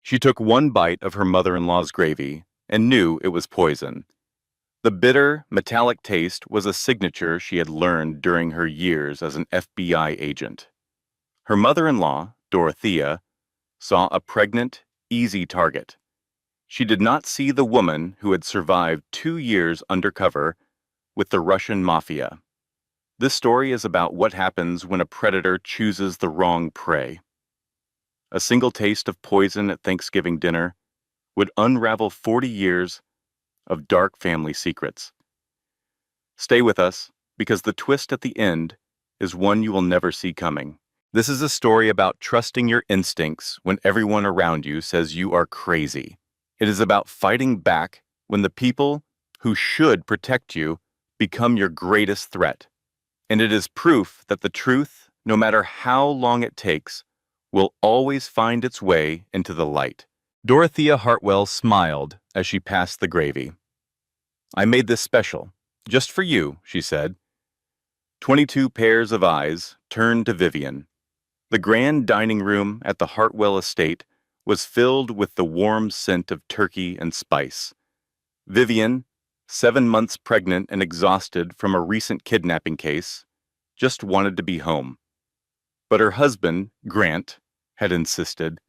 She took one bite of her mother-in-law's gravy and knew it was poison. The bitter, metallic taste was a signature she had learned during her years as an FBI agent. Her mother-in-law, Dorothea, saw a pregnant, easy target. She did not see the woman who had survived 2 years undercover with the Russian mafia. This story is about what happens when a predator chooses the wrong prey. A single taste of poison at Thanksgiving dinner would unravel 40 years of dark family secrets. Stay with us, because the twist at the end is one you will never see coming. This is a story about trusting your instincts when everyone around you says you are crazy. It is about fighting back when the people who should protect you become your greatest threat. And it is proof that the truth, no matter how long it takes, will always find its way into the light. Dorothea Hartwell smiled as she passed the gravy. "I made this special, just for you," she said. 22 pairs of eyes turned to Vivian. The grand dining room at the Hartwell estate was filled with the warm scent of turkey and spice. Vivian, 7 months pregnant and exhausted from a recent kidnapping case, just wanted to be home. But her husband, Grant, had insisted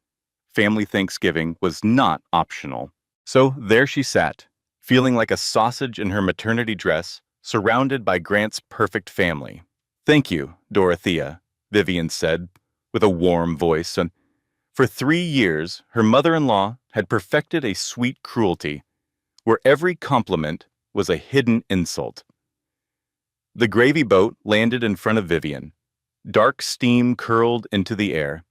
family Thanksgiving was not optional. So there she sat, feeling like a sausage in her maternity dress, surrounded by Grant's perfect family. "Thank you, Dorothea," Vivian said, with a warm voice, and for 3 years her mother-in-law had perfected a sweet cruelty, where every compliment was a hidden insult. The gravy boat landed in front of Vivian. Dark steam curled into the air.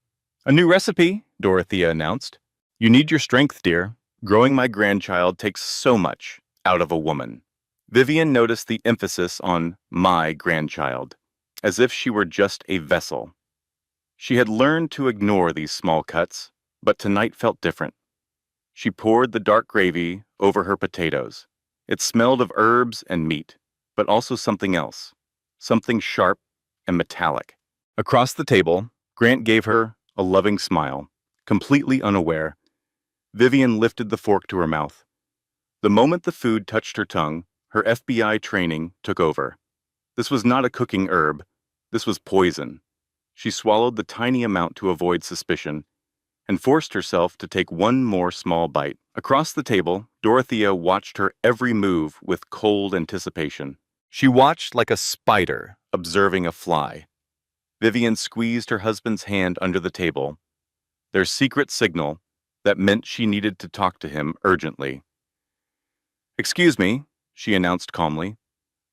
"A new recipe," Dorothea announced. "You need your strength, dear. Growing my grandchild takes so much out of a woman." Vivian noticed the emphasis on "my grandchild," as if she were just a vessel. She had learned to ignore these small cuts, but tonight felt different. She poured the dark gravy over her potatoes. It smelled of herbs and meat, but also something else, something sharp and metallic. Across the table, Grant gave her a loving smile, completely unaware. Vivian lifted the fork to her mouth. The moment the food touched her tongue, her FBI training took over. This was not a cooking herb. This was poison. She swallowed the tiny amount to avoid suspicion and forced herself to take one more small bite. Across the table, Dorothea watched her every move with cold anticipation. She watched like a spider observing a fly. Vivian squeezed her husband's hand under the table, their secret signal that meant she needed to talk to him urgently. "Excuse me," she announced calmly.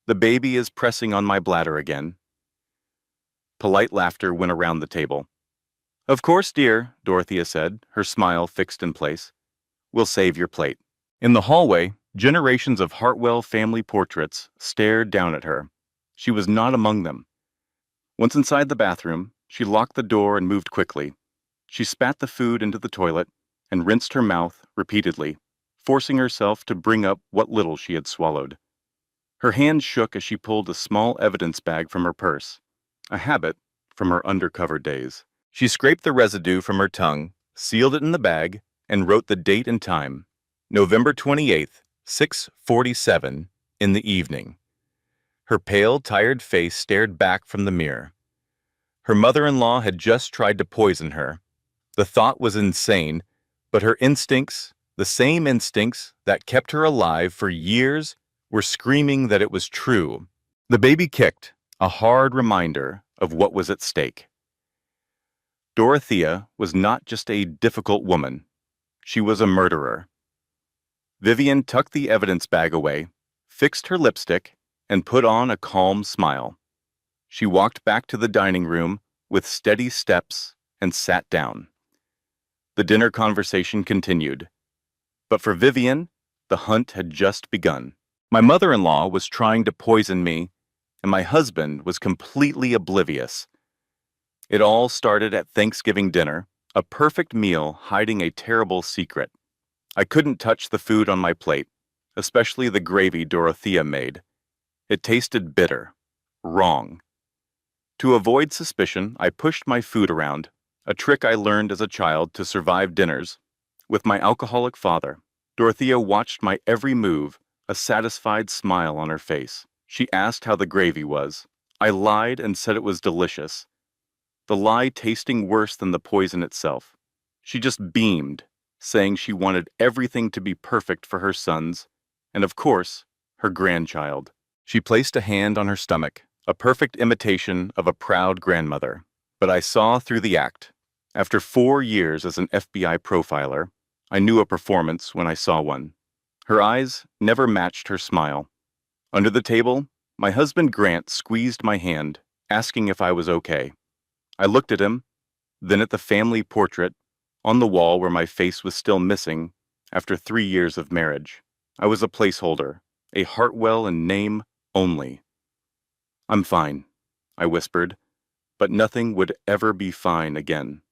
"The baby is pressing on my bladder again." Polite laughter went around the table. "Of course, dear," Dorothea said, her smile fixed in place. "We'll save your plate." In the hallway, generations of Hartwell family portraits stared down at her. She was not among them. Once inside the bathroom, she locked the door and moved quickly. She spat the food into the toilet and rinsed her mouth repeatedly, forcing herself to bring up what little she had swallowed. Her hands shook as she pulled a small evidence bag from her purse, a habit from her undercover days. She scraped the residue from her tongue, sealed it in the bag, and wrote the date and time, November 28th, 6:47, in the evening. Her pale, tired face stared back from the mirror. Her mother-in-law had just tried to poison her. The thought was insane, but her instincts, the same instincts that kept her alive for years, were screaming that it was true. The baby kicked, a hard reminder of what was at stake. Dorothea was not just a difficult woman. She was a murderer. Vivian tucked the evidence bag away, fixed her lipstick, and put on a calm smile. She walked back to the dining room with steady steps and sat down. The dinner conversation continued. But for Vivian, the hunt had just begun. My mother-in-law was trying to poison me, and my husband was completely oblivious. It all started at Thanksgiving dinner, a perfect meal hiding a terrible secret. I couldn't touch the food on my plate, especially the gravy Dorothea made. It tasted bitter, wrong. To avoid suspicion, I pushed my food around, a trick I learned as a child to survive dinners with my alcoholic father. Dorothea watched my every move, a satisfied smile on her face. She asked how the gravy was. I lied and said it was delicious, the lie tasting worse than the poison itself. She just beamed, saying she wanted everything to be perfect for her sons, and of course, her grandchild. She placed a hand on her stomach, a perfect imitation of a proud grandmother. But I saw through the act. After 4 years as an FBI profiler, I knew a performance when I saw one. Her eyes never matched her smile. Under the table, my husband Grant squeezed my hand, asking if I was okay. I looked at him, then at the family portrait on the wall where my face was still missing after 3 years of marriage. I was a placeholder, a Hartwell in name only. "I'm fine," I whispered, but nothing would ever be fine again.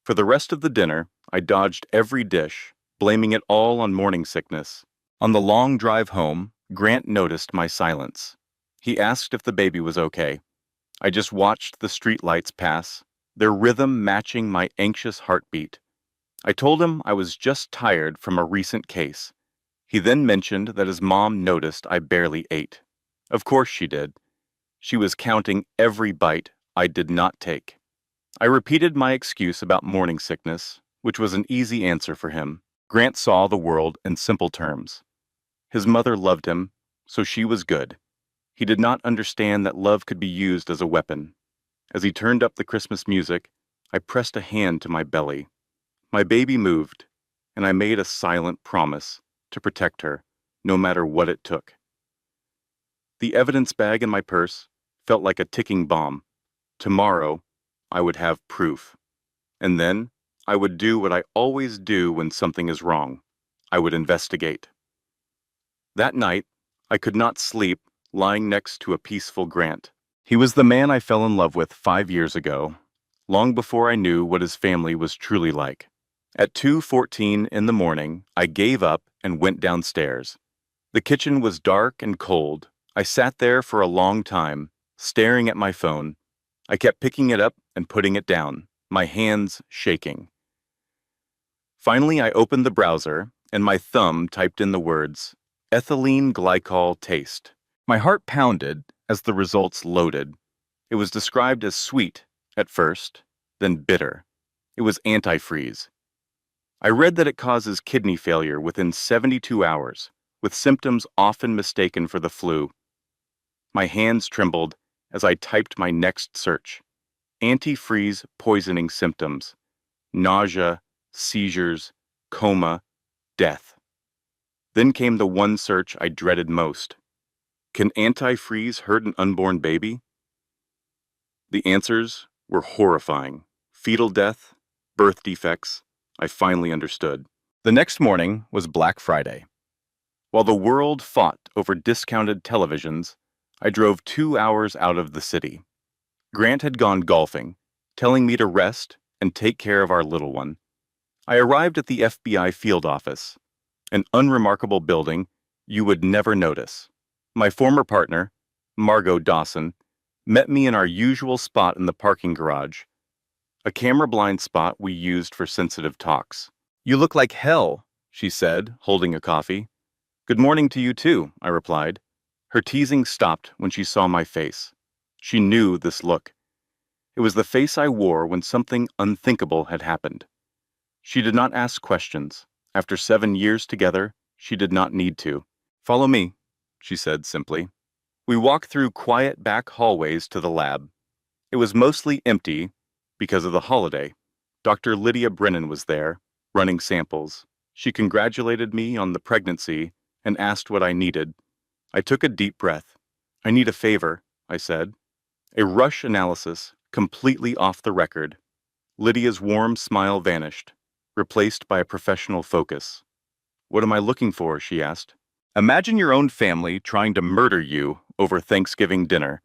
For the rest of the dinner, I dodged every dish, blaming it all on morning sickness. On the long drive home, Grant noticed my silence. He asked if the baby was okay. I just watched the streetlights pass, their rhythm matching my anxious heartbeat. I told him I was just tired from a recent case. He then mentioned that his mom noticed I barely ate. Of course she did. She was counting every bite I did not take. I repeated my excuse about morning sickness, which was an easy answer for him. Grant saw the world in simple terms. His mother loved him, so she was good. He did not understand that love could be used as a weapon. As he turned up the Christmas music, I pressed a hand to my belly. My baby moved, and I made a silent promise to protect her, no matter what it took. The evidence bag in my purse felt like a ticking bomb. Tomorrow, I would have proof. And then, I would do what I always do when something is wrong. I would investigate. That night, I could not sleep lying next to a peaceful Grant. He was the man I fell in love with 5 years ago, long before I knew what his family was truly like. At 2:14 in the morning, I gave up and went downstairs. The kitchen was dark and cold. I sat there for a long time, staring at my phone. I kept picking it up and putting it down, my hands shaking. Finally, I opened the browser, and my thumb typed in the words, ethylene glycol taste. My heart pounded as the results loaded. It was described as sweet at first, then bitter. It was antifreeze. I read that it causes kidney failure within 72 hours, with symptoms often mistaken for the flu. My hands trembled as I typed my next search. Antifreeze poisoning symptoms: nausea, seizures, coma, death. Then came the one search I dreaded most. Can antifreeze hurt an unborn baby? The answers were horrifying. Fetal death, birth defects. I finally understood. The next morning was Black Friday. While the world fought over discounted televisions, I drove 2 hours out of the city. Grant had gone golfing, telling me to rest and take care of our little one. I arrived at the FBI field office, an unremarkable building you would never notice. My former partner, Margot Dawson, met me in our usual spot in the parking garage, a camera-blind spot we used for sensitive talks. "You look like hell," she said, holding a coffee. "Good morning to you too," I replied. Her teasing stopped when she saw my face. She knew this look. It was the face I wore when something unthinkable had happened. She did not ask questions. After 7 years together, she did not need to. "Follow me," she said simply. We walked through quiet back hallways to the lab. It was mostly empty because of the holiday. Dr. Lydia Brennan was there, running samples. She congratulated me on the pregnancy and asked what I needed. I took a deep breath. "I need a favor," I said. A rush analysis, completely off the record. Lydia's warm smile vanished, replaced by a professional focus. "What am I looking for?" she asked. "Imagine your own family trying to murder you over Thanksgiving dinner.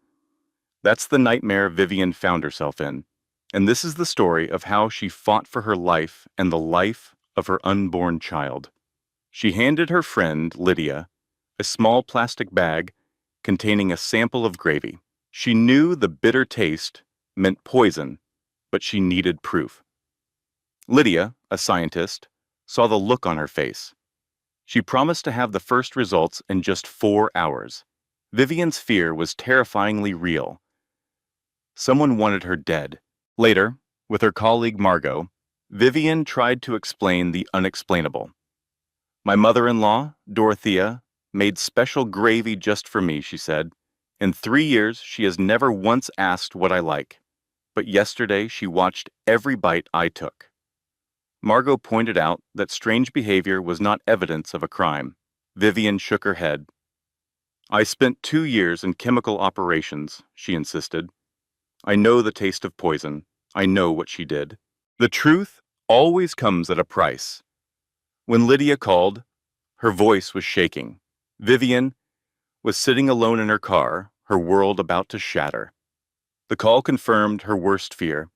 That's the nightmare Vivian found herself in. And this is the story of how she fought for her life and the life of her unborn child." She handed her friend, Lydia, a small plastic bag containing a sample of gravy. She knew the bitter taste meant poison, but she needed proof. Lydia, a scientist, saw the look on her face. She promised to have the first results in just 4 hours. Vivian's fear was terrifyingly real. Someone wanted her dead. Later, with her colleague Margot, Vivian tried to explain the unexplainable. My mother-in-law, Dorothea, made special gravy just for me, she said. In 3 years, she has never once asked what I like. But yesterday, she watched every bite I took. Margot pointed out that strange behavior was not evidence of a crime. Vivian shook her head. I spent 2 years in chemical operations, she insisted. I know the taste of poison. I know what she did. The truth always comes at a price. When Lydia called, her voice was shaking. Vivian was sitting alone in her car, her world about to shatter. The call confirmed her worst fear.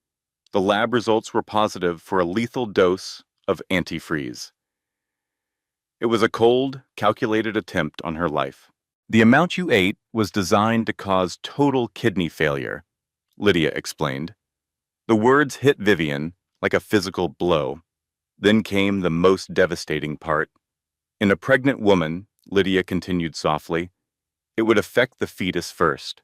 The lab results were positive for a lethal dose of antifreeze. It was a cold, calculated attempt on her life. The amount you ate was designed to cause total kidney failure, Lydia explained. The words hit Vivian like a physical blow. Then came the most devastating part. In a pregnant woman, Lydia continued softly, it would affect the fetus first.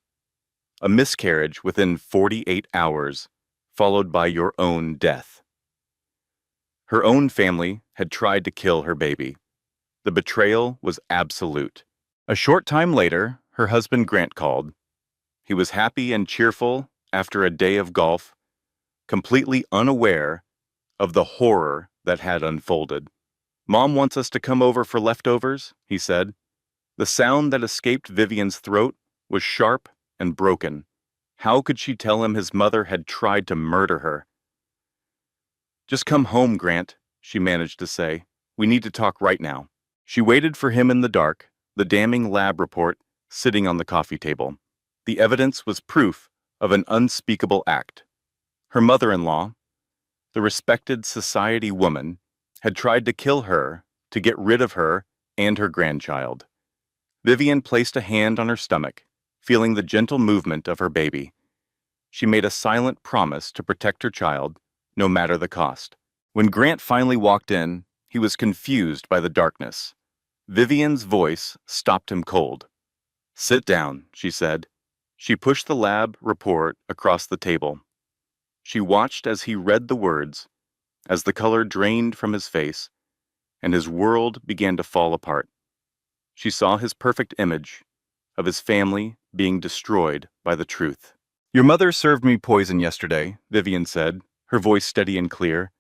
A miscarriage within 48 hours, followed by your own death. Her own family had tried to kill her baby. The betrayal was absolute. A short time later, her husband Grant called. He was happy and cheerful after a day of golf, completely unaware of the horror that had unfolded. Mom wants us to come over for leftovers, he said. The sound that escaped Vivian's throat was sharp and broken. How could she tell him his mother had tried to murder her? Just come home, Grant, she managed to say. We need to talk right now. She waited for him in the dark, the damning lab report sitting on the coffee table. The evidence was proof of an unspeakable act. Her mother-in-law, the respected society woman, had tried to kill her to get rid of her and her grandchild. Vivian placed a hand on her stomach, feeling the gentle movement of her baby. She made a silent promise to protect her child, no matter the cost. When Grant finally walked in, he was confused by the darkness. Vivian's voice stopped him cold. Sit down, she said. She pushed the lab report across the table. She watched as he read the words, as the color drained from his face, and his world began to fall apart. She saw his perfect image of his family being destroyed by the truth. Your mother served me poison yesterday, Vivian said, her voice steady and clear.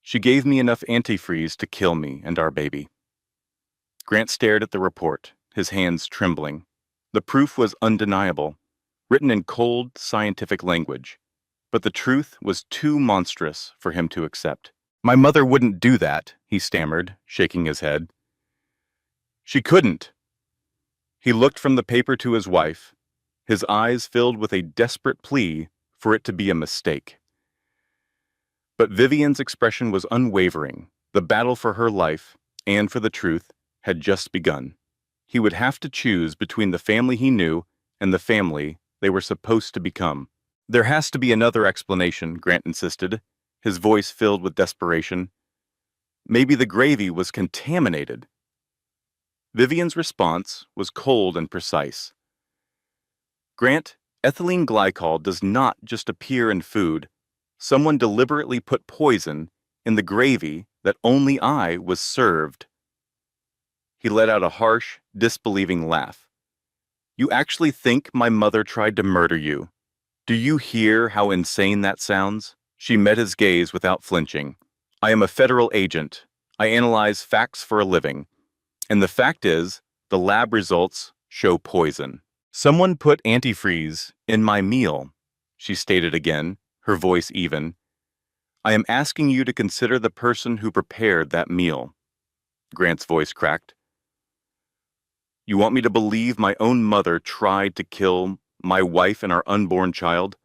She gave me enough antifreeze to kill me and our baby. Grant stared at the report, his hands trembling. The proof was undeniable, written in cold, scientific language. But the truth was too monstrous for him to accept. My mother wouldn't do that, he stammered, shaking his head. She couldn't. He looked from the paper to his wife, his eyes filled with a desperate plea for it to be a mistake. But Vivian's expression was unwavering. The battle for her life, and for the truth, had just begun. He would have to choose between the family he knew and the family they were supposed to become. There has to be another explanation, Grant insisted, his voice filled with desperation. Maybe the gravy was contaminated. Vivian's response was cold and precise. Grant, ethylene glycol does not just appear in food. Someone deliberately put poison in the gravy that only I was served. He let out a harsh, disbelieving laugh. You actually think my mother tried to murder you? Do you hear how insane that sounds? She met his gaze without flinching. I am a federal agent. I analyze facts for a living. And the fact is, the lab results show poison. Someone put antifreeze in my meal, she stated again, her voice even. I am asking you to consider the person who prepared that meal. Grant's voice cracked. You want me to believe my own mother tried to kill my wife and our unborn child?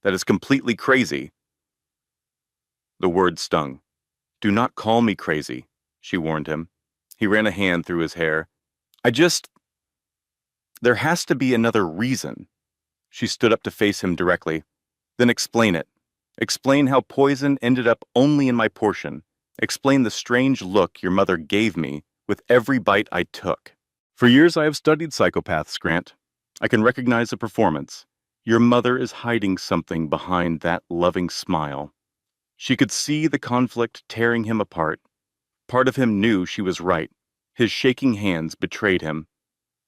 That is completely crazy. The word stung. Do not call me crazy, she warned him. He ran a hand through his hair. There has to be another reason. She stood up to face him directly. Then explain it. Explain how poison ended up only in my portion, Explain the strange look your mother gave me with every bite I took. For years I have studied psychopaths, Grant. I can recognize a performance. Your mother is hiding something behind that loving smile. She could see the conflict tearing him apart. Part of him knew she was right. His shaking hands betrayed him,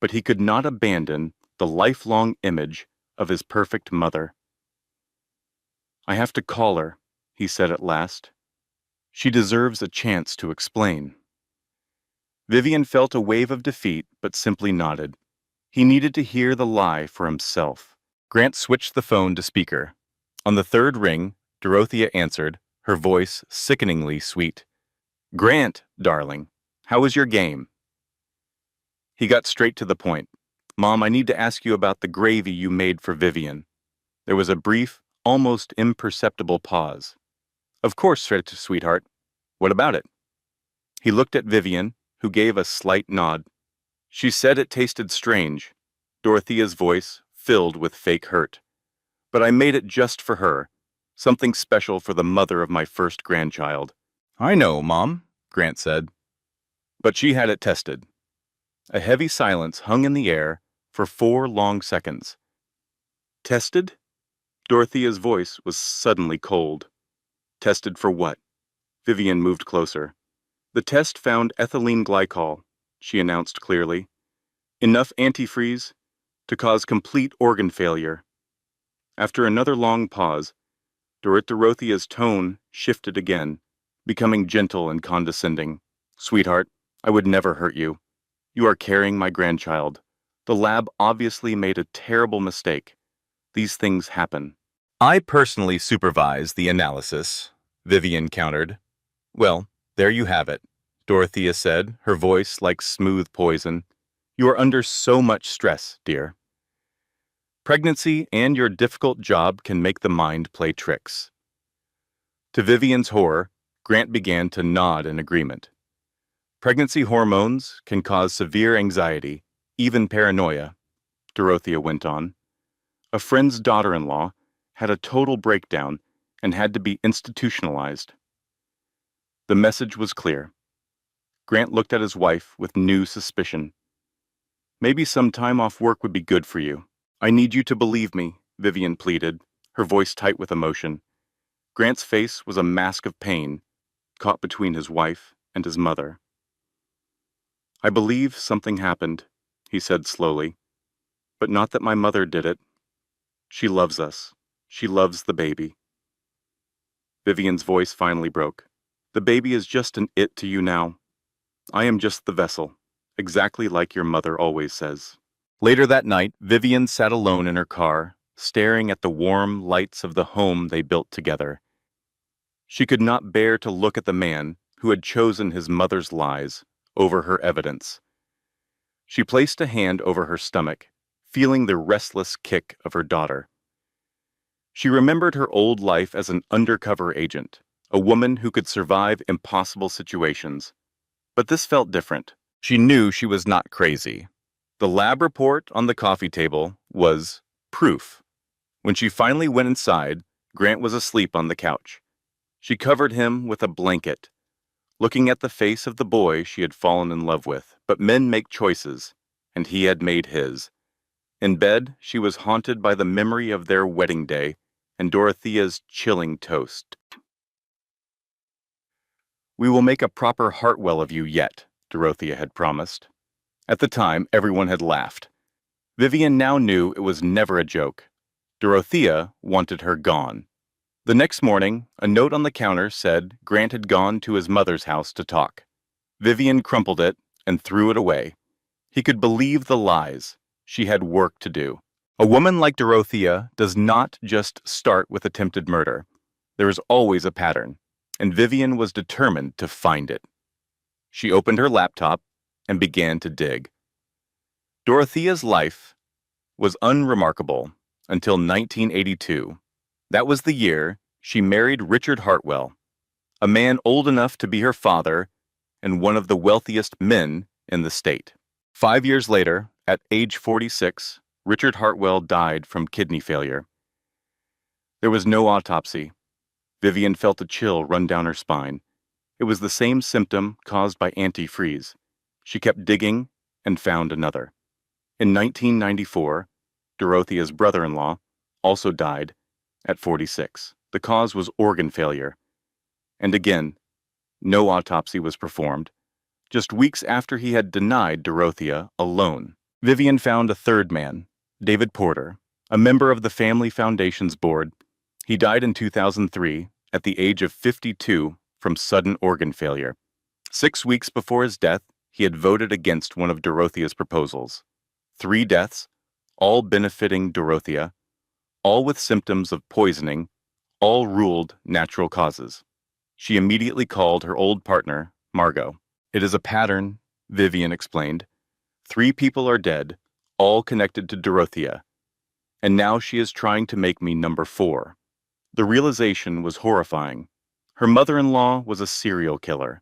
but he could not abandon the lifelong image of his perfect mother. I have to call her, he said at last. She deserves a chance to explain. Vivian felt a wave of defeat, but simply nodded. He needed to hear the lie for himself. Grant switched the phone to speaker. On the third ring, Dorothea answered, her voice sickeningly sweet. Grant, darling, how was your game? He got straight to the point. Mom, I need to ask you about the gravy you made for Vivian. There was a brief, almost imperceptible pause. Of course, sweetheart. What about it? He looked at Vivian, who gave a slight nod. She said it tasted strange, Dorothea's voice filled with fake hurt. But I made it just for her, something special for the mother of my first grandchild. I know, Mom, Grant said. But she had it tested. A heavy silence hung in the air for 4 long seconds. Tested? Dorothea's voice was suddenly cold. Tested for what? Vivian moved closer. The test found ethylene glycol, she announced clearly. Enough antifreeze to cause complete organ failure. After another long pause, Dorothea's tone shifted again, becoming gentle and condescending. Sweetheart, I would never hurt you. You are carrying my grandchild. The lab obviously made a terrible mistake. These things happen. I personally supervise the analysis, Vivian countered. Well, there you have it, Dorothea said, her voice like smooth poison. You are under so much stress, dear. Pregnancy and your difficult job can make the mind play tricks. To Vivian's horror, Grant began to nod in agreement. Pregnancy hormones can cause severe anxiety, even paranoia, Dorothea went on. A friend's daughter-in-law had a total breakdown and had to be institutionalized. The message was clear. Grant looked at his wife with new suspicion. Maybe some time off work would be good for you. I need you to believe me, Vivian pleaded, her voice tight with emotion. Grant's face was a mask of pain, caught between his wife and his mother. I believe something happened, he said slowly, but not that my mother did it. She loves us. She loves the baby. Vivian's voice finally broke. The baby is just an it to you now. I am just the vessel, exactly like your mother always says. Later that night, Vivian sat alone in her car, staring at the warm lights of the home they built together. She could not bear to look at the man who had chosen his mother's lies over her evidence. She placed a hand over her stomach, feeling the restless kick of her daughter. She remembered her old life as an undercover agent, a woman who could survive impossible situations. But this felt different. She knew she was not crazy. The lab report on the coffee table was proof. When she finally went inside, Grant was asleep on the couch. She covered him with a blanket, looking at the face of the boy she had fallen in love with. But men make choices, and he had made his. In bed, she was haunted by the memory of their wedding day and Dorothea's chilling toast. We will make a proper Hartwell of you yet, Dorothea had promised. At the time, everyone had laughed. Vivian now knew it was never a joke. Dorothea wanted her gone. The next morning, a note on the counter said Grant had gone to his mother's house to talk. Vivian crumpled it and threw it away. He could believe the lies. She had work to do. A woman like Dorothea does not just start with attempted murder. There is always a pattern, and Vivian was determined to find it. She opened her laptop and began to dig. Dorothea's life was unremarkable until 1982. That was the year she married Richard Hartwell, a man old enough to be her father and one of the wealthiest men in the state. 5 years later, at age 46, Richard Hartwell died from kidney failure. There was no autopsy. Vivian felt a chill run down her spine. It was the same symptom caused by antifreeze. She kept digging and found another. In 1994, Dorothea's brother-in-law also died at 46. The cause was organ failure. And again, no autopsy was performed. Just weeks after he had denied Dorothea alone, Vivian found a third man, David Porter, a member of the Family Foundation's board. He died in 2003 at the age of 52 from sudden organ failure. 6 weeks before his death, he had voted against one of Dorothea's proposals. 3 deaths, all benefiting Dorothea, all with symptoms of poisoning, all ruled natural causes. She immediately called her old partner, Margot. "It is a pattern," Vivian explained. 3 people are dead, all connected to Dorothea, and now she is trying to make me number 4. The realization was horrifying. Her mother-in-law was a serial killer.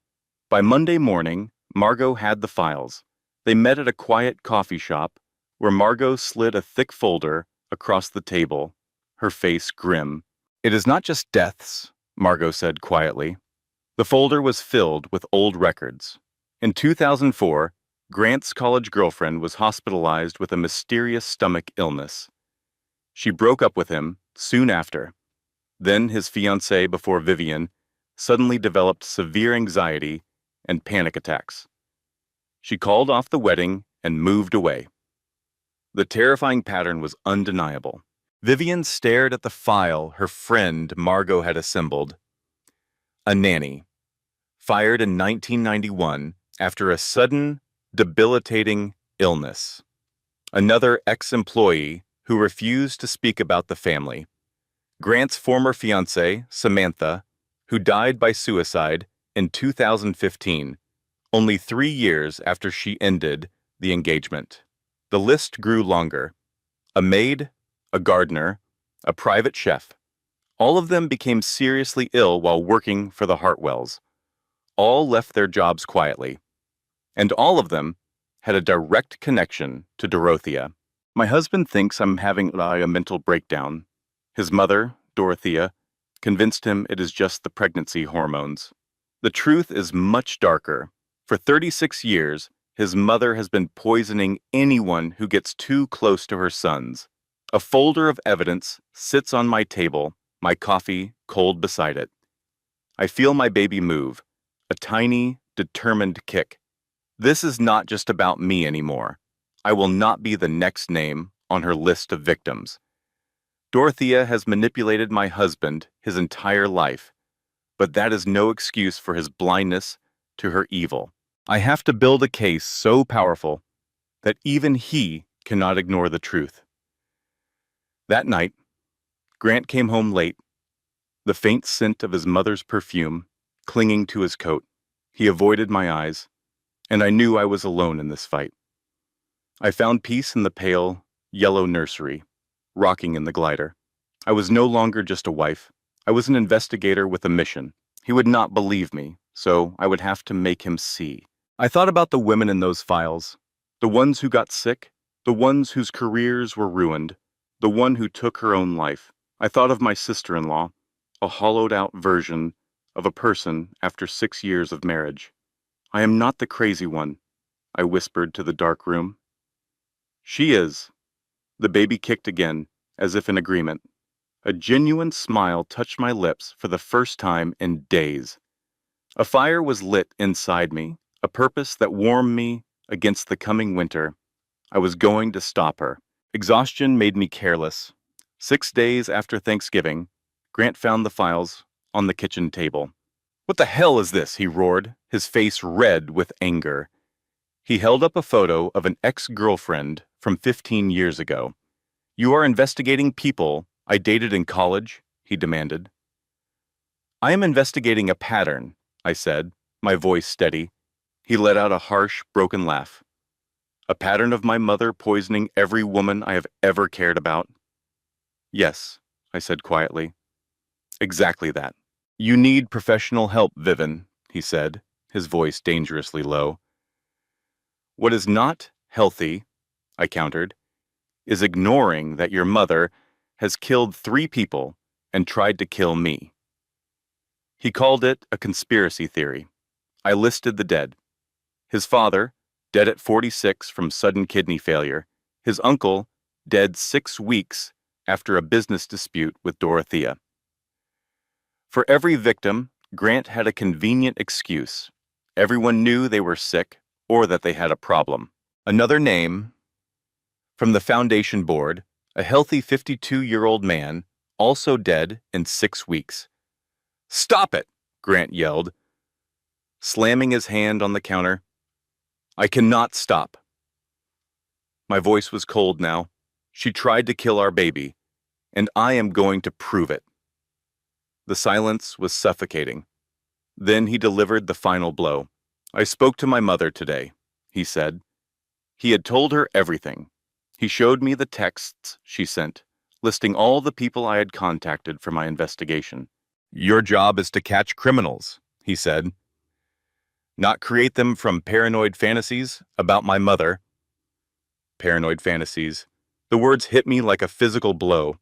By Monday morning, Margot had the files. They met at a quiet coffee shop where Margot slid a thick folder across the table, her face grim. "It is not just deaths," Margot said quietly. The folder was filled with old records. In 2004, Grant's college girlfriend was hospitalized with a mysterious stomach illness. She broke up with him soon after. Then his fiancée before Vivian suddenly developed severe anxiety and panic attacks. She called off the wedding and moved away. The terrifying pattern was undeniable. Vivian stared at the file her friend Margot had assembled. A nanny, fired in 1991 after a sudden, debilitating illness. Another ex-employee who refused to speak about the family. Grant's former fiancée, Samantha, who died by suicide in 2015, only 3 years after she ended the engagement. The list grew longer. A maid, a gardener, a private chef. All of them became seriously ill while working for the Hartwells. All left their jobs quietly. And all of them had a direct connection to Dorothea. My husband thinks I'm having a mental breakdown. His mother, Dorothea, convinced him it is just the pregnancy hormones. The truth is much darker. For 36 years, his mother has been poisoning anyone who gets too close to her sons. A folder of evidence sits on my table, my coffee cold beside it. I feel my baby move, a tiny, determined kick. This is not just about me anymore. I will not be the next name on her list of victims. Dorothea has manipulated my husband his entire life, but that is no excuse for his blindness to her evil. I have to build a case so powerful that even he cannot ignore the truth. That night, Grant came home late, the faint scent of his mother's perfume clinging to his coat. He avoided my eyes, and I knew I was alone in this fight. I found peace in the pale, yellow nursery, rocking in the glider. I was no longer just a wife. I was an investigator with a mission. He would not believe me, so I would have to make him see. I thought about the women in those files, the ones who got sick, the ones whose careers were ruined, the one who took her own life. I thought of my sister-in-law, a hollowed-out version of a person after 6 years of marriage. I am not the crazy one, I whispered to the dark room. She is. The baby kicked again, as if in agreement. A genuine smile touched my lips for the first time in days. A fire was lit inside me, a purpose that warmed me against the coming winter. I was going to stop her. Exhaustion made me careless. 6 days after Thanksgiving, Grant found the files on the kitchen table. "What the hell is this?" he roared, his face red with anger. He held up a photo of an ex-girlfriend from 15 years ago. "You are investigating people I dated in college?" he demanded. "I am investigating a pattern," I said, my voice steady. He let out a harsh, broken laugh. "A pattern of my mother poisoning every woman I have ever cared about?" "Yes," I said quietly. "Exactly that." "You need professional help, Vivian," he said, his voice dangerously low. "What is not healthy," I countered, "is ignoring that your mother has killed 3 people and tried to kill me." He called it a conspiracy theory. I listed the dead. His father, dead at 46 from sudden kidney failure. His uncle, dead 6 weeks after a business dispute with Dorothea. For every victim, Grant had a convenient excuse. Everyone knew they were sick or that they had a problem. Another name from the foundation board, a healthy 52-year-old man, also dead in 6 weeks. "Stop it!" Grant yelled, slamming his hand on the counter. "I cannot stop." My voice was cold now. She tried to kill our baby, and I am going to prove it. The silence was suffocating. Then he delivered the final blow. "I spoke to my mother today," he said. He had told her everything. He showed me the texts she sent, listing all the people I had contacted for my investigation. "Your job is to catch criminals," he said, "not create them from paranoid fantasies about my mother." Paranoid fantasies. The words hit me like a physical blow.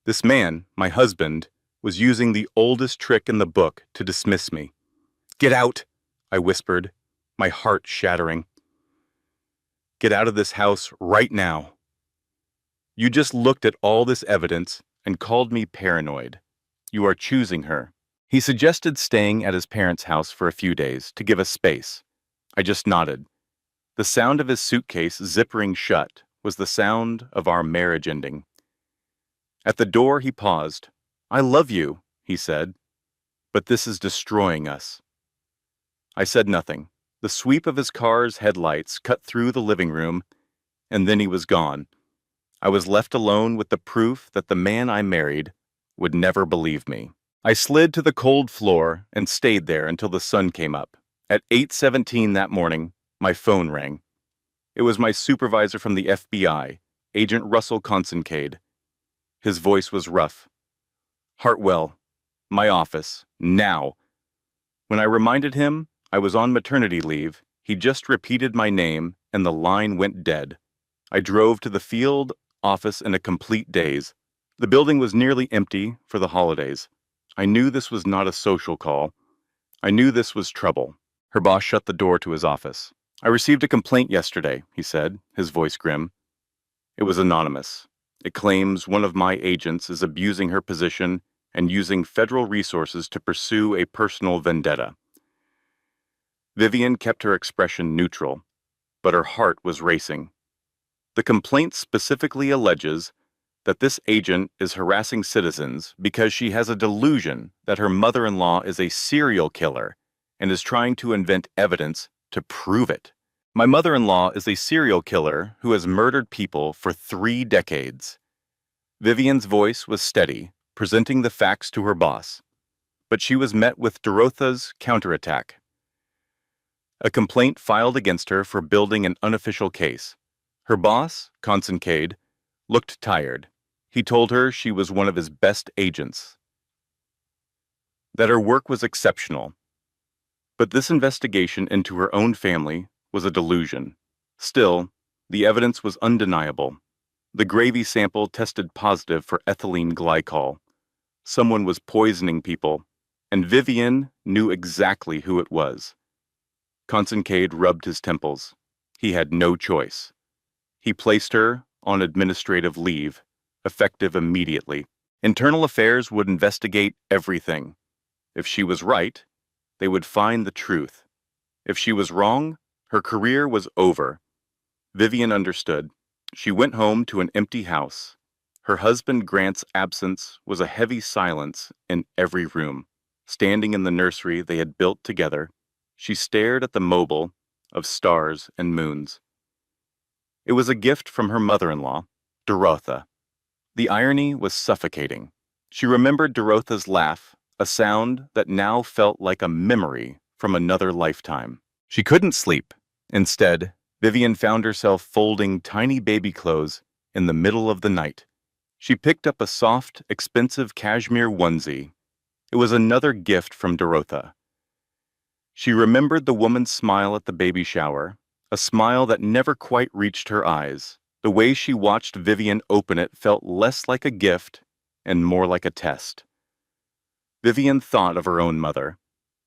This man, my husband, was using the oldest trick in the book to dismiss me. "Get out," I whispered, my heart shattering. "Get out of this house right now. You just looked at all this evidence and called me paranoid. You are choosing her." He suggested staying at his parents' house for a few days to give us space. I just nodded. The sound of his suitcase zippering shut was the sound of our marriage ending. At the door, he paused. "I love you," he said, "but this is destroying us." I said nothing. The sweep of his car's headlights cut through the living room, and then he was gone. I was left alone with the proof that the man I married would never believe me. I slid to the cold floor and stayed there until the sun came up. At 8:17 that morning, my phone rang. It was my supervisor from the FBI, Agent Russell Consincade. His voice was rough. "Hartwell, my office, now." When I reminded him I was on maternity leave, he just repeated my name and the line went dead. I drove to the field office in a complete daze. The building was nearly empty for the holidays. I knew this was not a social call. I knew this was trouble. Her boss shut the door to his office. "I received a complaint yesterday," he said, his voice grim. It was anonymous. It claims one of my agents is abusing her position and using federal resources to pursue a personal vendetta. Vivian kept her expression neutral, but her heart was racing. The complaint specifically alleges that this agent is harassing citizens because she has a delusion that her mother-in-law is a serial killer and is trying to invent evidence to prove it. "My mother-in-law is a serial killer who has murdered people for 3 decades. Vivian's voice was steady, presenting the facts to her boss, but she was met with Dorotha's counterattack. A complaint filed against her for building an unofficial case. Her boss, Consincade, looked tired. He told her she was one of his best agents, that her work was exceptional. But this investigation into her own family was a delusion. Still, the evidence was undeniable. The gravy sample tested positive for ethylene glycol. Someone was poisoning people, and Vivian knew exactly who it was." Consincade rubbed his temples. He had no choice. He placed her on administrative leave, effective immediately. Internal Affairs would investigate everything. If she was right, they would find the truth. If she was wrong, her career was over. Vivian understood. She went home to an empty house. Her husband Grant's absence was a heavy silence in every room. Standing in the nursery they had built together, she stared at the mobile of stars and moons. It was a gift from her mother-in-law, Dorotha. The irony was suffocating. She remembered Dorotha's laugh, a sound that now felt like a memory from another lifetime. She couldn't sleep. Instead, Vivian found herself folding tiny baby clothes in the middle of the night. She picked up a soft, expensive cashmere onesie. It was another gift from Dorotha. She remembered the woman's smile at the baby shower, a smile that never quite reached her eyes. The way she watched Vivian open it felt less like a gift and more like a test. Vivian thought of her own mother,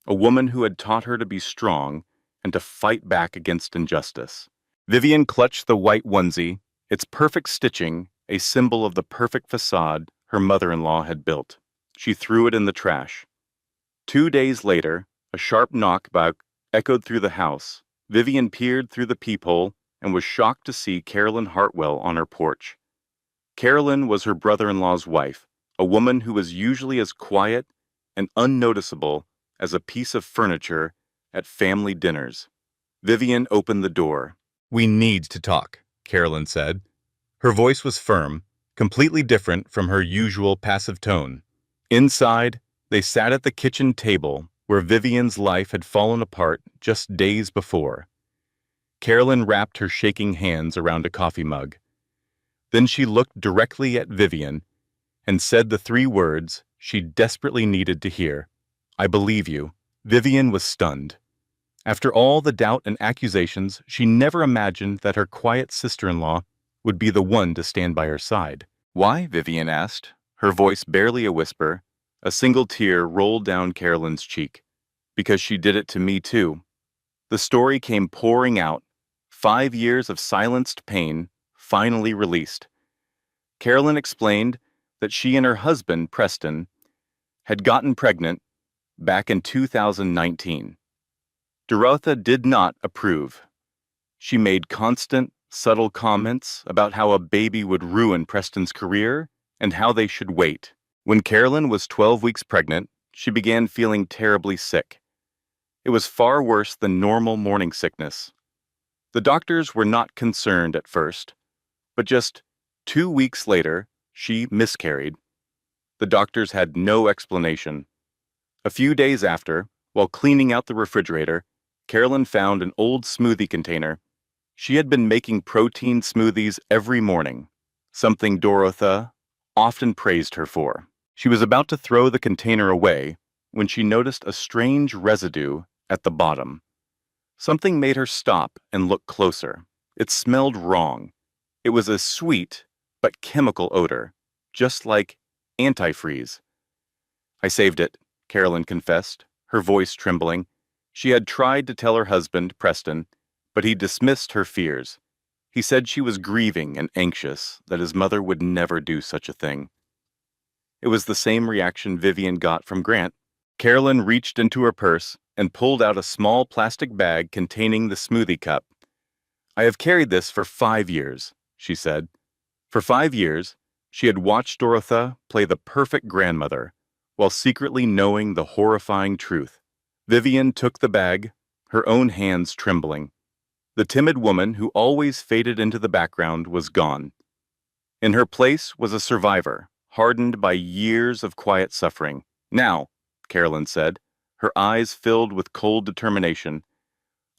a woman who had taught her to be strong and to fight back against injustice. Vivian clutched the white onesie, its perfect stitching, a symbol of the perfect facade her mother-in-law had built. She threw it in the trash. 2 days later, a sharp knockback echoed through the house. Vivian peered through the peephole and was shocked to see Carolyn Hartwell on her porch. Carolyn was her brother-in-law's wife, a woman who was usually as quiet and unnoticeable as a piece of furniture at family dinners. Vivian opened the door. "We need to talk," Carolyn said. Her voice was firm, completely different from her usual passive tone. Inside, they sat at the kitchen table where Vivian's life had fallen apart just days before. Carolyn wrapped her shaking hands around a coffee mug. Then she looked directly at Vivian and said the 3 words she desperately needed to hear. "I believe you." Vivian was stunned. After all the doubt and accusations, she never imagined that her quiet sister-in-law would be the one to stand by her side. "Why?" Vivian asked, her voice barely a whisper. A single tear rolled down Carolyn's cheek. "Because she did it to me too." The story came pouring out. 5 years of silenced pain, finally released. Carolyn explained that she and her husband, Preston, had gotten pregnant back in 2019. Dorotha did not approve. She made constant, subtle comments about how a baby would ruin Preston's career and how they should wait. When Carolyn was 12 weeks pregnant, she began feeling terribly sick. It was far worse than normal morning sickness. The doctors were not concerned at first, but just 2 weeks later, she miscarried. The doctors had no explanation. A few days after, while cleaning out the refrigerator, Carolyn found an old smoothie container. She had been making protein smoothies every morning, something Dorotha often praised her for. She was about to throw the container away when she noticed a strange residue at the bottom. Something made her stop and look closer. It smelled wrong. It was a sweet but chemical odor, just like antifreeze. "I saved it," Carolyn confessed, her voice trembling. She had tried to tell her husband, Preston, but he dismissed her fears. He said she was grieving and anxious, that his mother would never do such a thing. It was the same reaction Vivian got from Grant. Carolyn reached into her purse and pulled out a small plastic bag containing the smoothie cup. "I have carried this for 5 years," she said. For 5 years, she had watched Dorotha play the perfect grandmother, while secretly knowing the horrifying truth. Vivian took the bag, her own hands trembling. The timid woman who always faded into the background was gone. In her place was a survivor, hardened by years of quiet suffering. "Now," Carolyn said, her eyes filled with cold determination,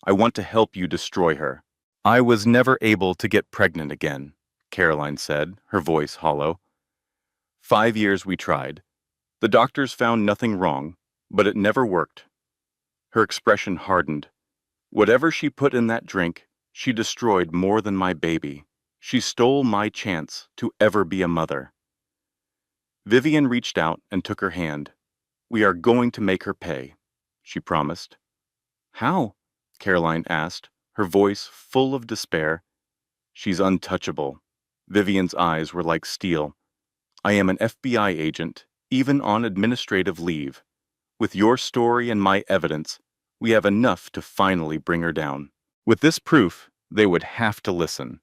"I want to help you destroy her." "I was never able to get pregnant again," Caroline said, her voice hollow. 5 years we tried. The doctors found nothing wrong, but it never worked. Her expression hardened. "Whatever she put in that drink, she destroyed more than my baby. She stole my chance to ever be a mother." Vivian reached out and took her hand. "We are going to make her pay," she promised. "How?" Caroline asked, her voice full of despair. "She's untouchable." Vivian's eyes were like steel. "I am an FBI agent, even on administrative leave. With your story and my evidence, we have enough to finally bring her down." With this proof, they would have to listen.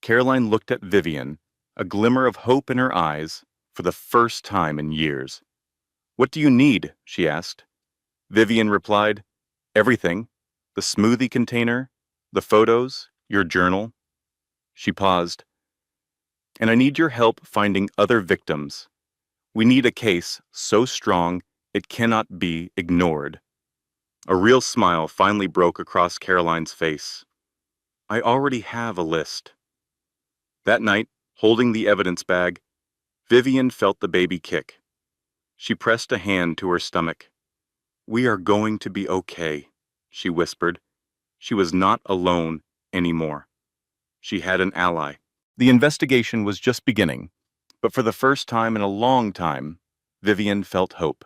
Caroline looked at Vivian, a glimmer of hope in her eyes, for the first time in years. "What do you need?" she asked. Vivian replied, "Everything. The smoothie container, the photos, your journal." She paused. "And I need your help finding other victims. We need a case so strong it cannot be ignored." A real smile finally broke across Caroline's face. "I already have a list." That night, holding the evidence bag, Vivian felt the baby kick. She pressed a hand to her stomach. "We are going to be okay," she whispered. She was not alone anymore. She had an ally. The investigation was just beginning, but for the first time in a long time, Vivian felt hope.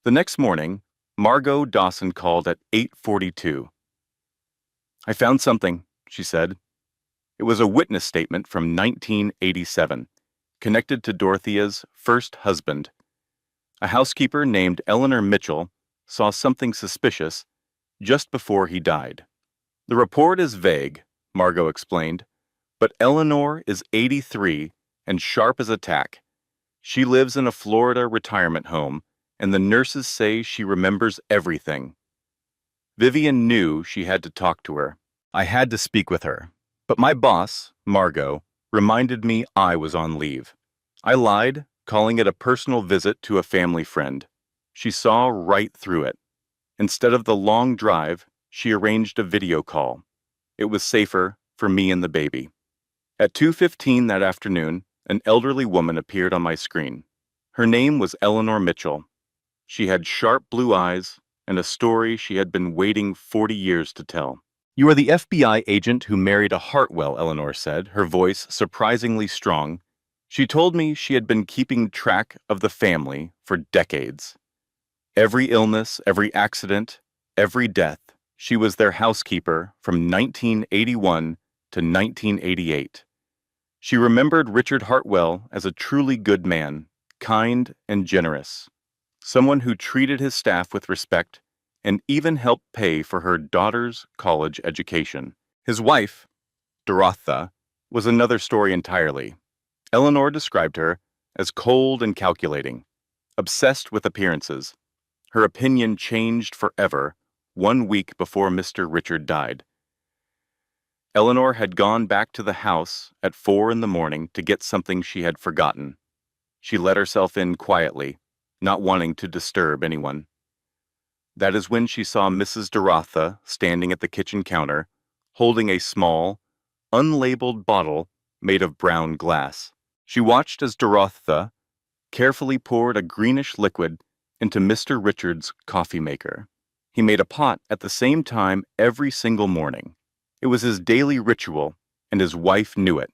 The next morning, Margot Dawson called at 8:42. "I found something," she said. It was a witness statement from 1987, connected to Dorothea's first husband. A housekeeper named Eleanor Mitchell saw something suspicious just before he died. "The report is vague," Margot explained, "but Eleanor is 83 and sharp as a tack. She lives in a Florida retirement home, and the nurses say she remembers everything." Vivian knew she had to talk to her. I had to speak with her. But my boss, Margot, reminded me I was on leave. I lied, calling it a personal visit to a family friend. She saw right through it. Instead of the long drive, she arranged a video call. It was safer for me and the baby. At 2:15 that afternoon, an elderly woman appeared on my screen. Her name was Eleanor Mitchell. She had sharp blue eyes and a story she had been waiting 40 years to tell. "You are the FBI agent who married a Hartwell," Eleanor said, her voice surprisingly strong. She told me she had been keeping track of the family for decades. Every illness, every accident, every death. She was their housekeeper from 1981 to 1988. She remembered Richard Hartwell as a truly good man, kind and generous, someone who treated his staff with respect and even helped pay for her daughter's college education. His wife, Dorotha, was another story entirely. Eleanor described her as cold and calculating, obsessed with appearances. Her opinion changed forever 1 week before Mr. Richard died. Eleanor had gone back to the house at 4 in the morning to get something she had forgotten. She let herself in quietly, not wanting to disturb anyone. That is when she saw Mrs. Dorotha standing at the kitchen counter, holding a small, unlabeled bottle made of brown glass. She watched as Dorotha carefully poured a greenish liquid into Mr. Richard's coffee maker. He made a pot at the same time every single morning. It was his daily ritual, and his wife knew it.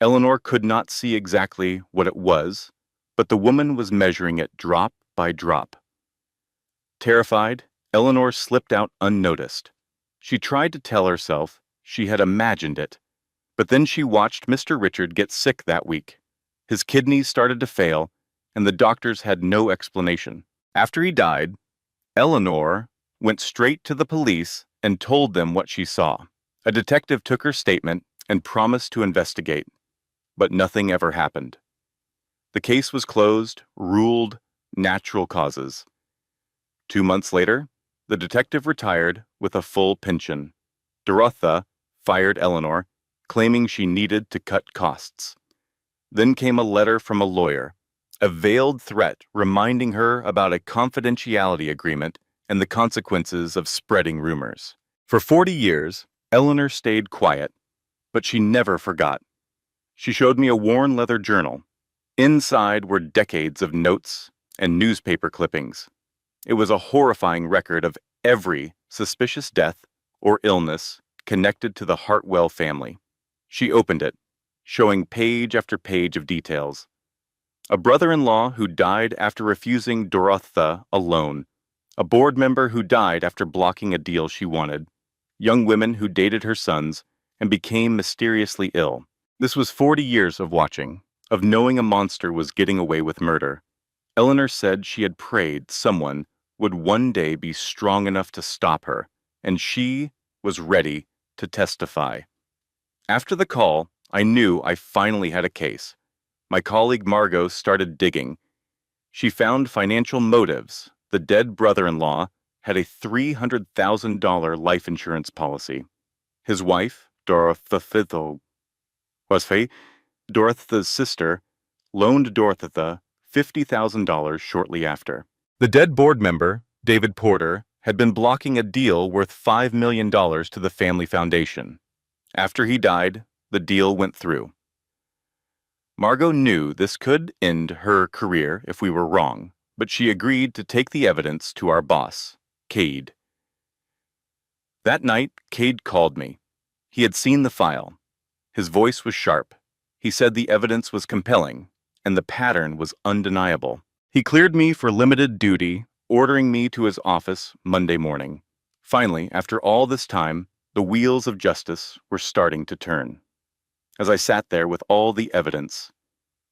Eleanor could not see exactly what it was, but the woman was measuring it drop by drop. Terrified, Eleanor slipped out unnoticed. She tried to tell herself she had imagined it, but then she watched Mr. Richard get sick that week. His kidneys started to fail, and the doctors had no explanation. After he died, Eleanor went straight to the police and told them what she saw. A detective took her statement and promised to investigate, but nothing ever happened. The case was closed, ruled natural causes. 2 months later, the detective retired with a full pension. Dorotha fired Eleanor, claiming she needed to cut costs. Then came a letter from a lawyer, a veiled threat reminding her about a confidentiality agreement and the consequences of spreading rumors. For 40 years, Eleanor stayed quiet, but she never forgot. She showed me a worn leather journal. Inside were decades of notes and newspaper clippings. It was a horrifying record of every suspicious death or illness connected to the Hartwell family. She opened it, showing page after page of details. A brother-in-law who died after refusing Dorotha a loan. A board member who died after blocking a deal she wanted. Young women who dated her sons and became mysteriously ill. This was 40 years of watching, of knowing a monster was getting away with murder. Eleanor said she had prayed someone would one day be strong enough to stop her, and she was ready to testify. After the call, I knew I finally had a case. My colleague Margot started digging. She found financial motives. The dead brother-in-law had a $300,000 life insurance policy. His wife, Dorotha's sister, loaned Dorotha $50,000 shortly after. The dead board member, David Porter, had been blocking a deal worth $5 million to the family foundation. After he died, the deal went through. Margot knew this could end her career if we were wrong, but she agreed to take the evidence to our boss, Cade. That night, Cade called me. He had seen the file. His voice was sharp. He said the evidence was compelling, and the pattern was undeniable. He cleared me for limited duty ordering me to his office Monday morning. Finally, after all this time, the wheels of justice were starting to turn. As I sat there with all the evidence,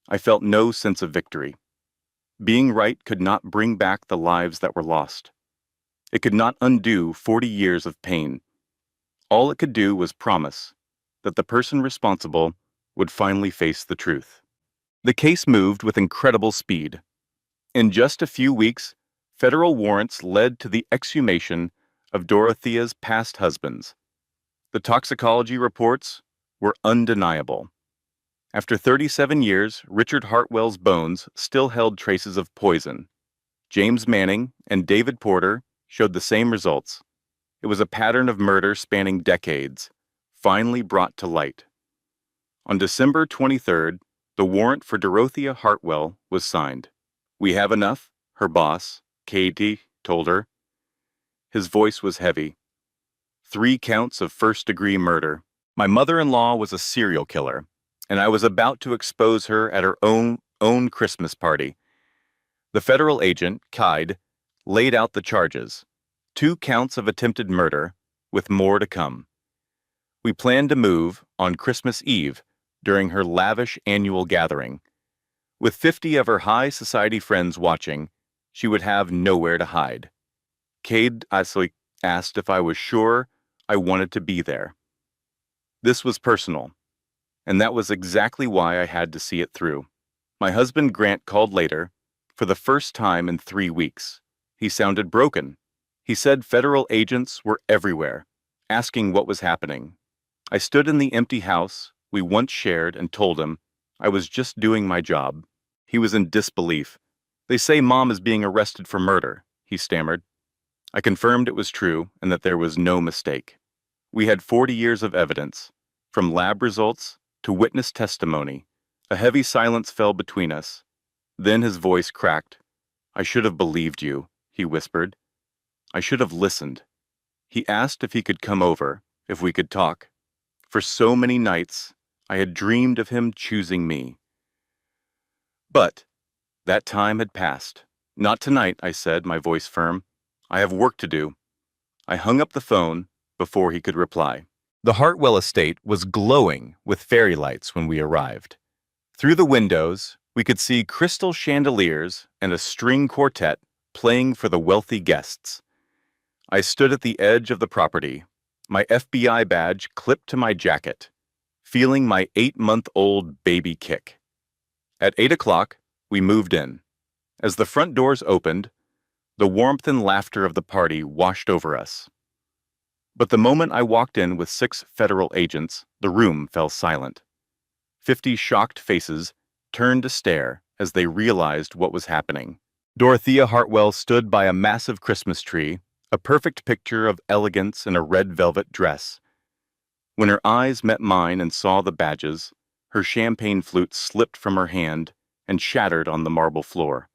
I felt no sense of victory. Being right could not bring back the lives that were lost. It could not undo 40 years of pain. All it could do was promise that the person responsible would finally face the truth. The case moved with incredible speed. In just a few weeks, federal warrants led to the exhumation of Dorothea's past husbands. The toxicology reports were undeniable. After 37 years, Richard Hartwell's bones still held traces of poison. James Manning and David Porter showed the same results. It was a pattern of murder spanning decades, finally brought to light. On December 23rd, the warrant for Dorothea Hartwell was signed. "We have enough," her boss, Katie, told her. His voice was heavy. 3 counts of first-degree murder. My mother-in-law was a serial killer, and I was about to expose her at her own Christmas party. The federal agent, Kyde, laid out the charges. 2 counts of attempted murder, with more to come. We planned to move on Christmas Eve during her lavish annual gathering. With 50 of her high society friends watching, she would have nowhere to hide. Cade asked if I was sure I wanted to be there. This was personal, and that was exactly why I had to see it through. My husband Grant called later, for the first time in 3 weeks. He sounded broken. He said federal agents were everywhere, asking what was happening. I stood in the empty house we once shared and told him I was just doing my job. He was in disbelief. "They say Mom is being arrested for murder," he stammered. I confirmed it was true and that there was no mistake. We had 40 years of evidence, from lab results to witness testimony. A heavy silence fell between us. Then his voice cracked. "I should have believed you," he whispered. "I should have listened." He asked if he could come over, if we could talk. For so many nights, I had dreamed of him choosing me. But that time had passed. "Not tonight," I said, my voice firm. "I have work to do." I hung up the phone before he could reply. The Hartwell estate was glowing with fairy lights when we arrived. Through the windows, we could see crystal chandeliers and a string quartet playing for the wealthy guests. I stood at the edge of the property, my FBI badge clipped to my jacket, feeling my 8-month-old baby kick. At 8 o'clock, we moved in. As the front doors opened, the warmth and laughter of the party washed over us. But the moment I walked in with 6 federal agents, the room fell silent. 50 shocked faces turned to stare as they realized what was happening. Dorothea Hartwell stood by a massive Christmas tree, a perfect picture of elegance in a red velvet dress. When her eyes met mine and saw the badges, her champagne flute slipped from her hand and shattered on the marble floor.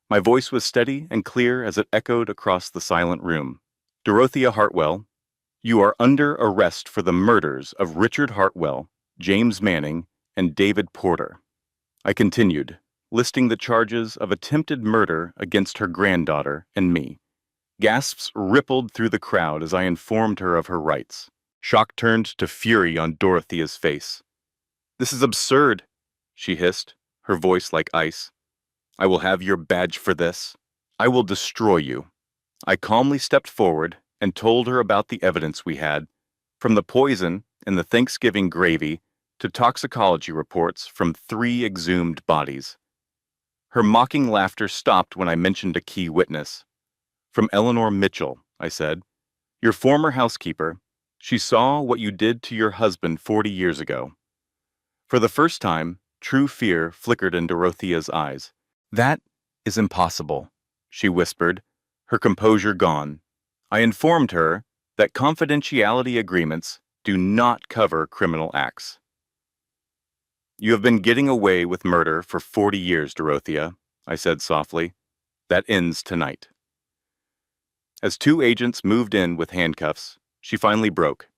My voice was steady and clear as it echoed across the silent room. "Dorothea Hartwell, you are under arrest for the murders of Richard Hartwell, James Manning, and David Porter." I continued, listing the charges of attempted murder against her granddaughter and me. Gasps rippled through the crowd as I informed her of her rights. Shock turned to fury on Dorothea's face. "This is absurd," she hissed, her voice like ice. "I will have your badge for this. I will destroy you." I calmly stepped forward and told her about the evidence we had, from the poison in the Thanksgiving gravy to toxicology reports from 3 exhumed bodies. Her mocking laughter stopped when I mentioned a key witness. "From Eleanor Mitchell," I said. "Your former housekeeper. She saw what you did to your husband 40 years ago." For the first time, true fear flickered in Dorothea's eyes. "That is impossible," she whispered, her composure gone. I informed her that confidentiality agreements do not cover criminal acts. "You have been getting away with murder for 40 years, Dorothea," I said softly. "That ends tonight." As 2 agents moved in with handcuffs, she finally broke.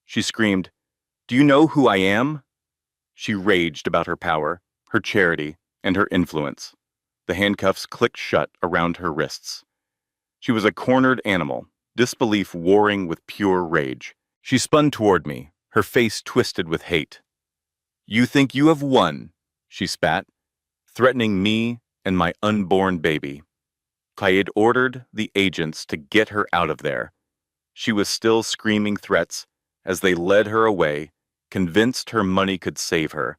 She screamed, "Do you know who I am?" She raged about her power, her charity, and her influence. The handcuffs clicked shut around her wrists. She was a cornered animal, disbelief warring with pure rage. She spun toward me, her face twisted with hate. "You think you have won," she spat, threatening me and my unborn baby. I had ordered the agents to get her out of there. She was still screaming threats as they led her away, convinced her money could save her.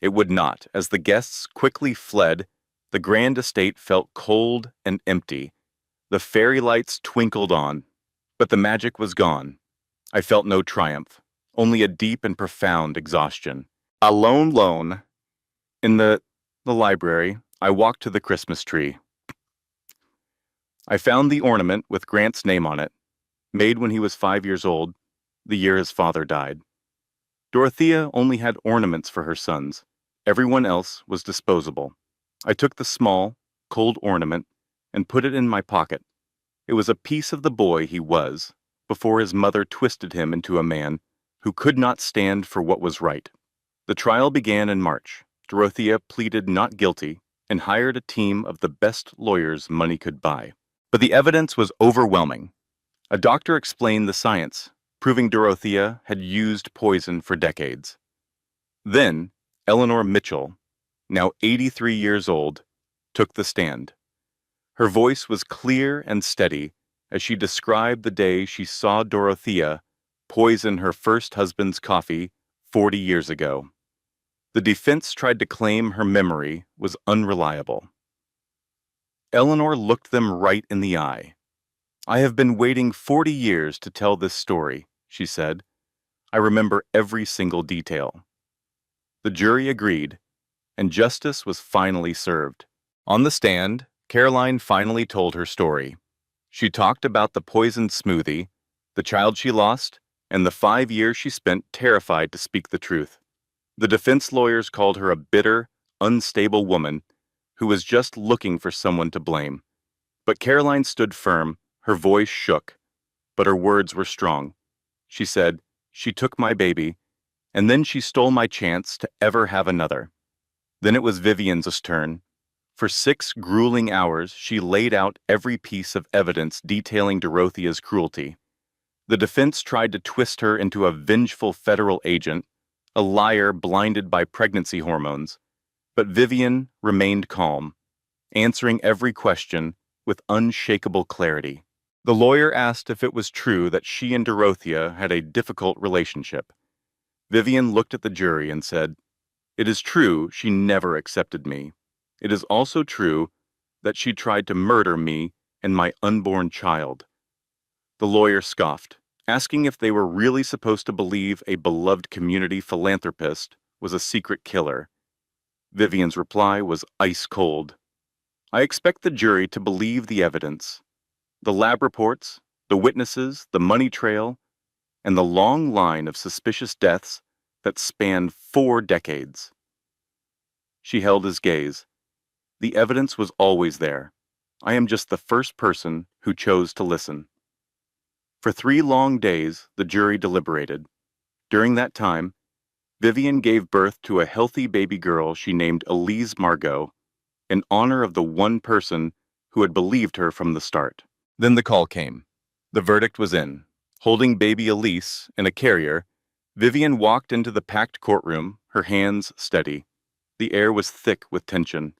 It would not. As the guests quickly fled, the grand estate felt cold and empty. The fairy lights twinkled on, but the magic was gone. I felt no triumph, only a deep and profound exhaustion. Alone, in the library, I walked to the Christmas tree. I found the ornament with Grant's name on it, made when he was 5 years old, the year his father died. Dorothea only had ornaments for her sons. Everyone else was disposable. I took the small, cold ornament and put it in my pocket. It was a piece of the boy he was, before his mother twisted him into a man who could not stand for what was right. The trial began in March. Dorothea pleaded not guilty and hired a team of the best lawyers money could buy. But the evidence was overwhelming. A doctor explained the science, proving Dorothea had used poison for decades. Then, Eleanor Mitchell, now 83 years old, took the stand. Her voice was clear and steady as she described the day she saw Dorothea poison her first husband's coffee 40 years ago. The defense tried to claim her memory was unreliable. Eleanor looked them right in the eye. "I have been waiting 40 years to tell this story," she said. "I remember every single detail." The jury agreed, and justice was finally served. On the stand, Caroline finally told her story. She talked about the poisoned smoothie, the child she lost, and the 5 years she spent terrified to speak the truth. The defense lawyers called her a bitter, unstable woman who was just looking for someone to blame. But Caroline stood firm, her voice shook, but her words were strong. She said, "She took my baby, and then she stole my chance to ever have another." Then it was Vivian's turn. For 6 grueling hours, she laid out every piece of evidence detailing Dorothea's cruelty. The defense tried to twist her into a vengeful federal agent, a liar blinded by pregnancy hormones, but Vivian remained calm, answering every question with unshakable clarity. The lawyer asked if it was true that she and Dorothea had a difficult relationship. Vivian looked at the jury and said, "It is true she never accepted me. It is also true that she tried to murder me and my unborn child." The lawyer scoffed, asking if they were really supposed to believe a beloved community philanthropist was a secret killer. Vivian's reply was ice cold. "I expect the jury to believe the evidence. The lab reports, the witnesses, the money trail, and the long line of suspicious deaths that span 4 decades. She held his gaze. "The evidence was always there. I am just the first person who chose to listen." For 3 long days, the jury deliberated. During that time, Vivian gave birth to a healthy baby girl she named Elise Margot, in honor of the one person who had believed her from the start. Then the call came. The verdict was in. Holding baby Elise in a carrier, Vivian walked into the packed courtroom, her hands steady. The air was thick with tension.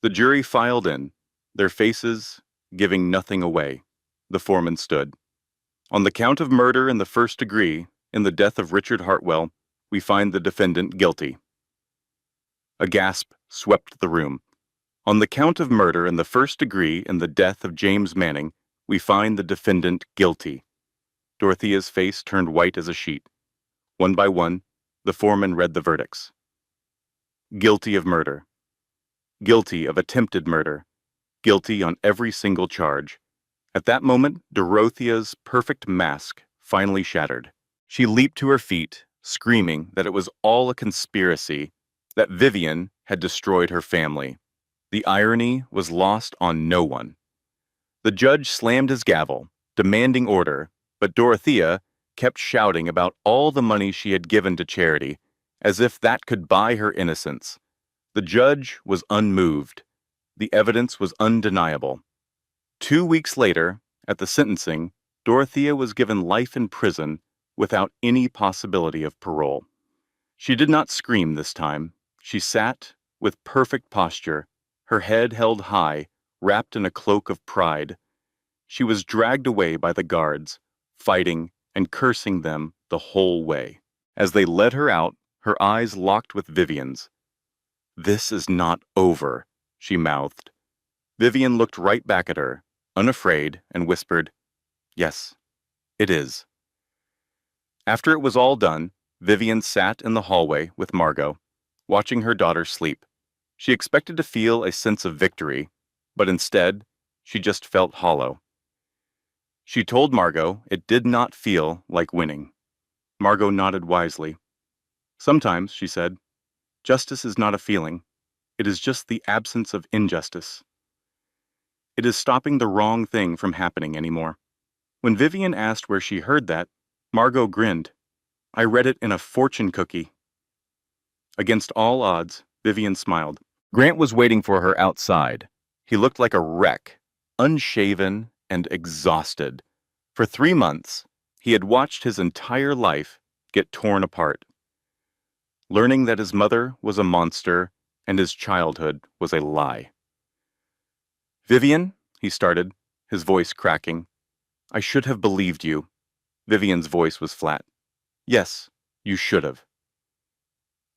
The jury filed in, their faces giving nothing away. The foreman stood. "On the count of murder in the first degree, in the death of Richard Hartwell, we find the defendant guilty." A gasp swept the room. "On the count of murder in the first degree in the death of James Manning, we find the defendant guilty." Dorothea's face turned white as a sheet. One by one, the foreman read the verdicts. Guilty of murder. Guilty of attempted murder. Guilty on every single charge. At that moment, Dorothea's perfect mask finally shattered. She leaped to her feet, screaming that it was all a conspiracy, that Vivian had destroyed her family. The irony was lost on no one. The judge slammed his gavel, demanding order, but Dorothea kept shouting about all the money she had given to charity, as if that could buy her innocence. The judge was unmoved. The evidence was undeniable. 2 weeks later, at the sentencing, Dorothea was given life in prison without any possibility of parole. She did not scream this time. She sat, with perfect posture, her head held high, wrapped in a cloak of pride. She was dragged away by the guards, fighting and cursing them the whole way. As they led her out, her eyes locked with Vivian's. "This is not over," she mouthed. Vivian looked right back at her, unafraid, and whispered, "Yes, it is." After it was all done, Vivian sat in the hallway with Margot, watching her daughter sleep. She expected to feel a sense of victory, but instead, she just felt hollow. She told Margot it did not feel like winning. Margot nodded wisely. "Sometimes," she said, "justice is not a feeling. It is just the absence of injustice. It is stopping the wrong thing from happening anymore." When Vivian asked where she heard that, Margot grinned. "I read it in a fortune cookie." Against all odds, Vivian smiled. Grant was waiting for her outside. He looked like a wreck, unshaven and exhausted. For 3 months, he had watched his entire life get torn apart, learning that his mother was a monster and his childhood was a lie. "Vivian," he started, his voice cracking, "I should have believed you." Vivian's voice was flat. "Yes, you should have."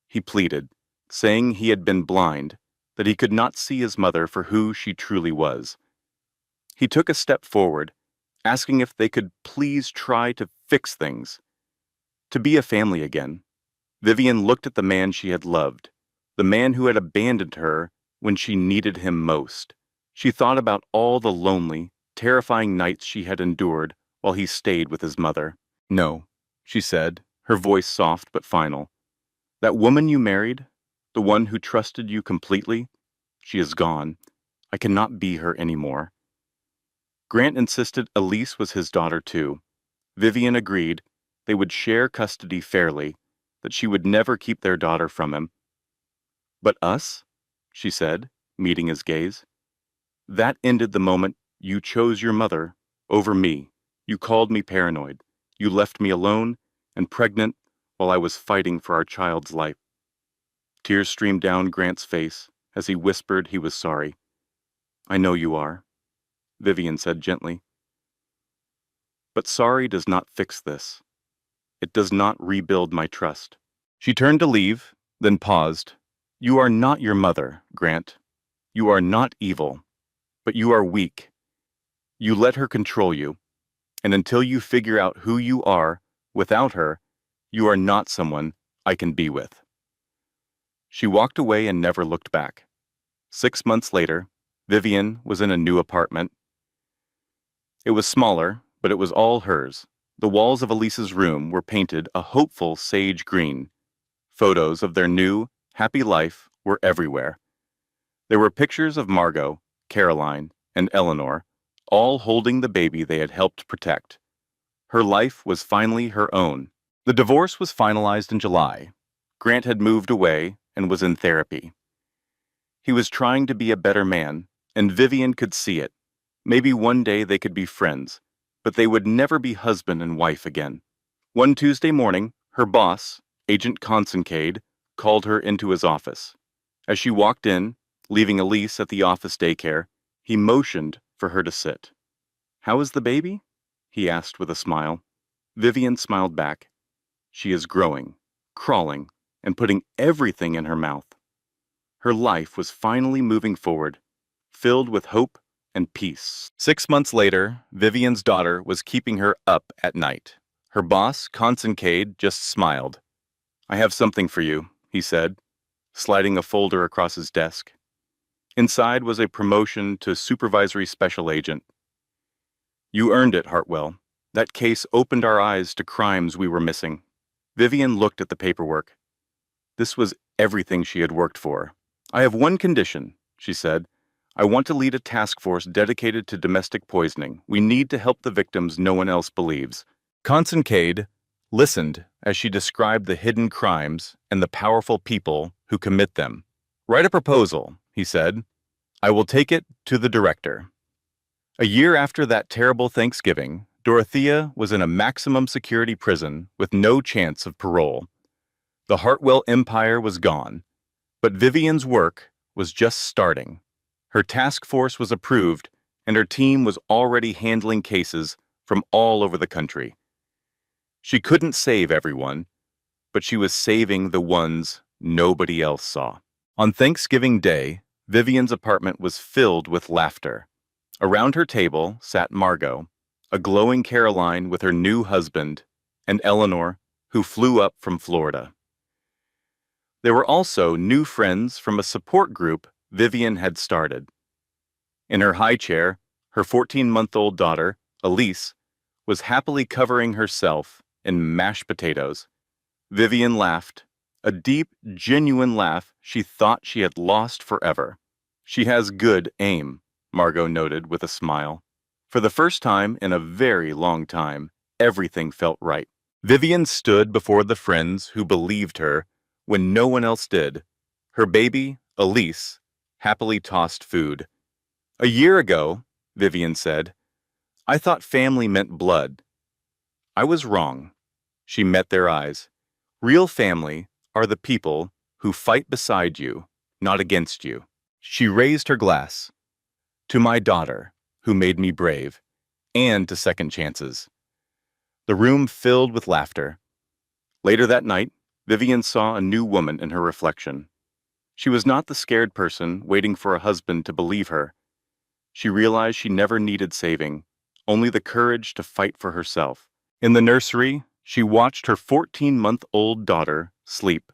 He pleaded, saying he had been blind, that he could not see his mother for who she truly was. He took a step forward, asking if they could please try to fix things, to be a family again. Vivian looked at the man she had loved, the man who had abandoned her when she needed him most. She thought about all the lonely, terrifying nights she had endured while he stayed with his mother. "No," she said, her voice soft but final. "That woman you married, the one who trusted you completely, she is gone. I cannot be her anymore." Grant insisted Elise was his daughter too. Vivian agreed they would share custody fairly, that she would never keep their daughter from him. "But us?" she said, meeting his gaze. "That ended the moment you chose your mother over me. You called me paranoid. You left me alone and pregnant while I was fighting for our child's life." Tears streamed down Grant's face as he whispered he was sorry. "I know you are," Vivian said gently. "But sorry does not fix this. It does not rebuild my trust." She turned to leave, then paused. "You are not your mother, Grant. You are not evil, but you are weak. You let her control you, and until you figure out who you are without her, you are not someone I can be with." She walked away and never looked back. 6 months later, Vivian was in a new apartment. It was smaller, but it was all hers. The walls of Elise's room were painted a hopeful sage green. Photos of their new, happy life were everywhere. There were pictures of Margot, Caroline, and Eleanor, all holding the baby they had helped protect. Her life was finally her own. The divorce was finalized in July. Grant had moved away and was in therapy. He was trying to be a better man, and Vivian could see it. Maybe one day they could be friends, but they would never be husband and wife again. One Tuesday morning, her boss, Agent Consincade, called her into his office. As she walked in, leaving Elise at the office daycare, he motioned for her to sit. "How is the baby?" he asked with a smile. Vivian smiled back. "She is growing, crawling, and putting everything in her mouth." Her life was finally moving forward, filled with hope and peace. 6 months later, Vivian's daughter was keeping her up at night. Her boss, Consincade, just smiled. "I have something for you," he said, sliding a folder across his desk. Inside was a promotion to supervisory special agent. "You earned it, Hartwell. That case opened our eyes to crimes we were missing." Vivian looked at the paperwork. This was everything she had worked for. "I have one condition," she said. "I want to lead a task force dedicated to domestic poisoning. We need to help the victims no one else believes." Consincade listened as she described the hidden crimes and the powerful people who commit them. "Write a proposal," he said. I will take it to the director. A year after that terrible Thanksgiving, Dorothea was in a maximum security prison with no chance of parole. The Hartwell empire was gone, but Vivian's work was just starting. Her task force was approved, and her team was already handling cases from all over the country. She couldn't save everyone, but she was saving the ones nobody else saw. On Thanksgiving Day, Vivian's apartment was filled with laughter. Around her table sat Margot, a glowing Caroline with her new husband, and Eleanor, who flew up from Florida. There were also new friends from a support group Vivian had started. In her high chair, her 14-month-old daughter, Elise, was happily covering herself in mashed potatoes. Vivian laughed, a deep, genuine laugh she thought she had lost forever. She has good aim, Margot noted with a smile. For the first time in a very long time, everything felt right. Vivian stood before the friends who believed her when no one else did. Her baby, Elise, happily tossed food. "A year ago," Vivian said, "I thought family meant blood. I was wrong." She met their eyes. Real family are the people who fight beside you, not against you. She raised her glass. "To my daughter, who made me brave, and to second chances." The room filled with laughter. Later that night, Vivian saw a new woman in her reflection. She was not the scared person waiting for a husband to believe her. She realized she never needed saving, only the courage to fight for herself. In the nursery, she watched her 14-month-old daughter sleep.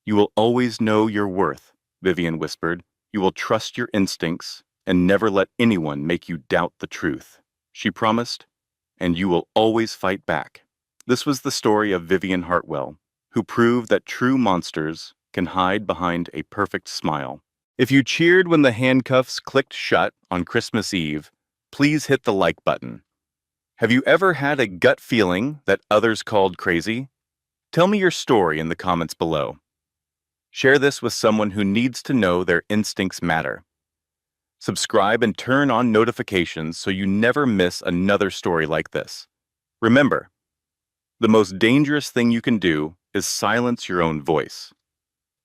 "You will always know your worth," Vivian whispered. "You will trust your instincts and never let anyone make you doubt the truth," she promised, "and you will always fight back." This was the story of Vivian Hartwell, who proved that true monsters can hide behind a perfect smile. If you cheered when the handcuffs clicked shut on Christmas Eve, please hit the like button. Have you ever had a gut feeling that others called crazy? Tell me your story in the comments below. Share this with someone who needs to know their instincts matter. Subscribe and turn on notifications so you never miss another story like this. Remember, the most dangerous thing you can do is silence your own voice.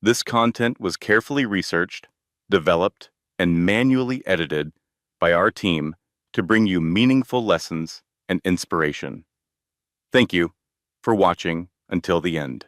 This content was carefully researched, developed, and manually edited by our team to bring you meaningful lessons and inspiration. Thank you for watching until the end.